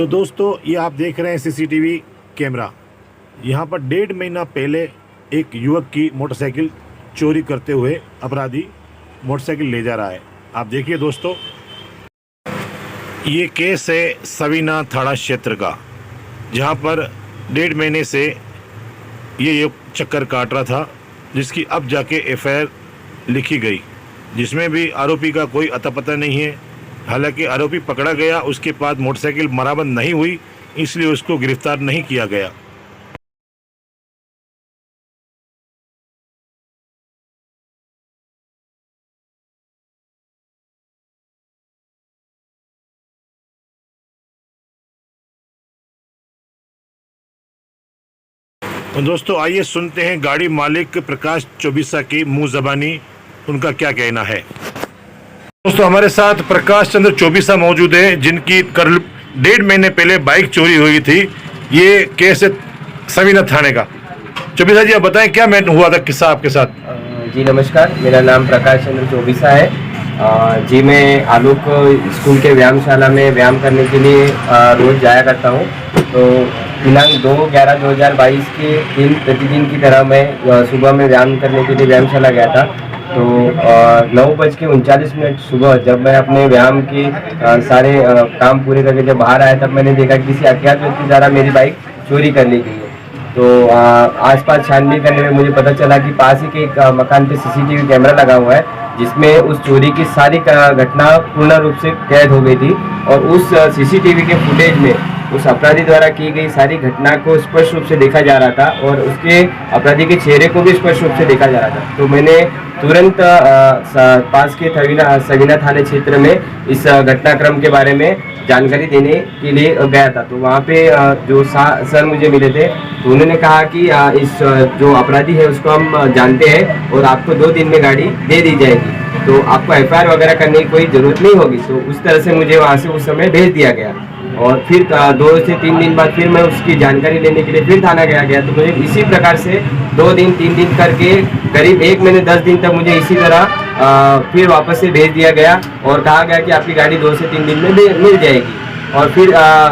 तो दोस्तों ये आप देख रहे हैं सीसीटीवी कैमरा। यहाँ पर 1.5 महीना पहले एक युवक की मोटरसाइकिल चोरी करते हुए अपराधी मोटरसाइकिल ले जा रहा है। आप देखिए दोस्तों, ये केस है सवीना थाना क्षेत्र का, जहाँ पर 1.5 महीने से ये चक्कर काट रहा था, जिसकी अब जाके एफआईआर लिखी गई, जिसमें भी आरोपी का कोई अता पता नहीं है। हालांकि आरोपी पकड़ा गया, उसके बाद मोटरसाइकिल मरम्मत नहीं हुई, इसलिए उसको गिरफ्तार नहीं किया गया। तो दोस्तों आइए सुनते हैं गाड़ी मालिक प्रकाश चौबीसा की मुंह जबानी, उनका क्या कहना है। दोस्तों हमारे साथ प्रकाश चंद्र चौबीसा मौजूद है, जिनकी करीब 1.5 महीने पहले बाइक चोरी हुई थी। ये केस है सवीना थाने का। चौबीसा जी आप बताएं क्या हुआ था किस्सा आपके साथ। जी नमस्कार, मेरा नाम प्रकाश चंद्र चौबीसा है। जी मैं आलोक स्कूल के व्यायामशाला में व्यायाम करने के लिए रोज़ जाया करता हूँ। तो दिनांक 2/11/2022 के दिन प्रतिदिन की तरह मैं सुबह में व्यायाम करने के लिए व्यायामशाला गया था। तो 9:39 सुबह जब मैं अपने व्यायाम के सारे काम पूरे करके जब बाहर आया, तब मैंने देखा किसी अज्ञात व्यक्ति द्वारा मेरी बाइक चोरी कर ली गई है। तो आसपास छानबीन करने में मुझे पता चला कि पास ही के एक मकान पे सीसीटीवी कैमरा लगा हुआ है, जिसमें उस चोरी की सारी घटना पूर्ण रूप से कैद हो गई थी। और उस सीसीटीवी के फुटेज में उस अपराधी द्वारा की गई सारी घटना को स्पष्ट रूप से देखा जा रहा था, और उसके अपराधी के चेहरे को भी स्पष्ट रूप से देखा जा रहा था। तो मैंने तुरंत पास के सवीना थाने क्षेत्र में इस घटनाक्रम के बारे में जानकारी देने के लिए गया था। तो वहाँ पे जो सर मुझे मिले थे, तो उन्होंने कहा कि इस जो अपराधी है उसको हम जानते हैं और आपको 2 दिन में गाड़ी दे दी जाएगी, तो आपको एफआईआर वगैरह करने की कोई ज़रूरत नहीं होगी। तो उस तरह से मुझे वहाँ से उस समय भेज दिया गया। और फिर 2 से 3 दिन बाद फिर मैं उसकी जानकारी लेने के लिए फिर थाना गया। तो मुझे इसी प्रकार से 2 दिन 3 दिन करके करीब 1 महीने 10 दिन तक मुझे इसी तरह फिर वापस से भेज दिया गया और कहा गया कि आपकी गाड़ी 2 से 3 दिन में मिल जाएगी। और फिर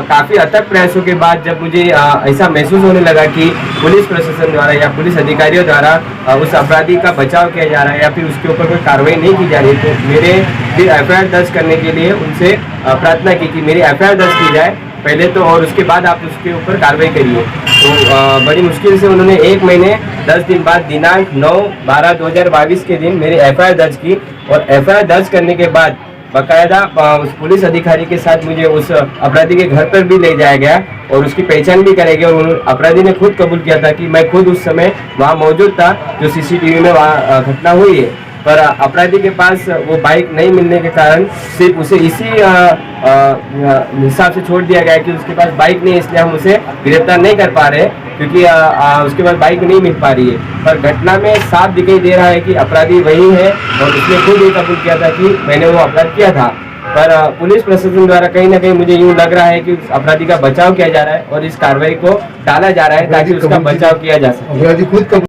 काफ़ी अथक प्रयासों के बाद जब मुझे ऐसा महसूस होने लगा कि पुलिस प्रशासन द्वारा या पुलिस अधिकारियों द्वारा उस अपराधी का बचाव किया जा रहा है या फिर उसके ऊपर कोई कार्रवाई नहीं की जा रही, तो मेरे फिर एफआईआर दर्ज करने के लिए उनसे प्रार्थना की कि मेरी एफआईआर दर्ज की जाए पहले तो, और उसके बाद आप उसके ऊपर कार्रवाई करिए। तो बड़ी मुश्किल से उन्होंने 1 महीने 10 दिन बाद दिनांक 9/12/2022 के दिन मेरी एफआईआर दर्ज की। और एफआईआर दर्ज करने के बाद बाकायदा उस पुलिस अधिकारी के साथ मुझे उस अपराधी के घर पर भी ले जाया गया और उसकी पहचान भी करेगी। और अपराधी ने खुद कबूल किया था कि मैं खुद उस समय वहाँ मौजूद था जो सीसीटीवी में वहाँ घटना हुई है। पर अपराधी के पास वो बाइक नहीं मिलने के कारण सिर्फ उसे इसी हिसाब से छोड़ दिया गया कि उसके पास बाइक नहीं है, इसलिए हम उसे गिरफ्तार नहीं कर पा रहे क्योंकि उसके पास बाइक नहीं मिल पा रही है। पर घटना में साफ दिखाई दे रहा है कि अपराधी वही है और उसने खुद ये कबूल किया था कि मैंने वो अपराध किया था। पर पुलिस प्रशासन द्वारा कहीं ना कहीं मुझे यूँ लग रहा है कि उस अपराधी का बचाव किया जा रहा है और इस कार्रवाई को टाला जा रहा है ताकि उसका बचाव किया जा सके।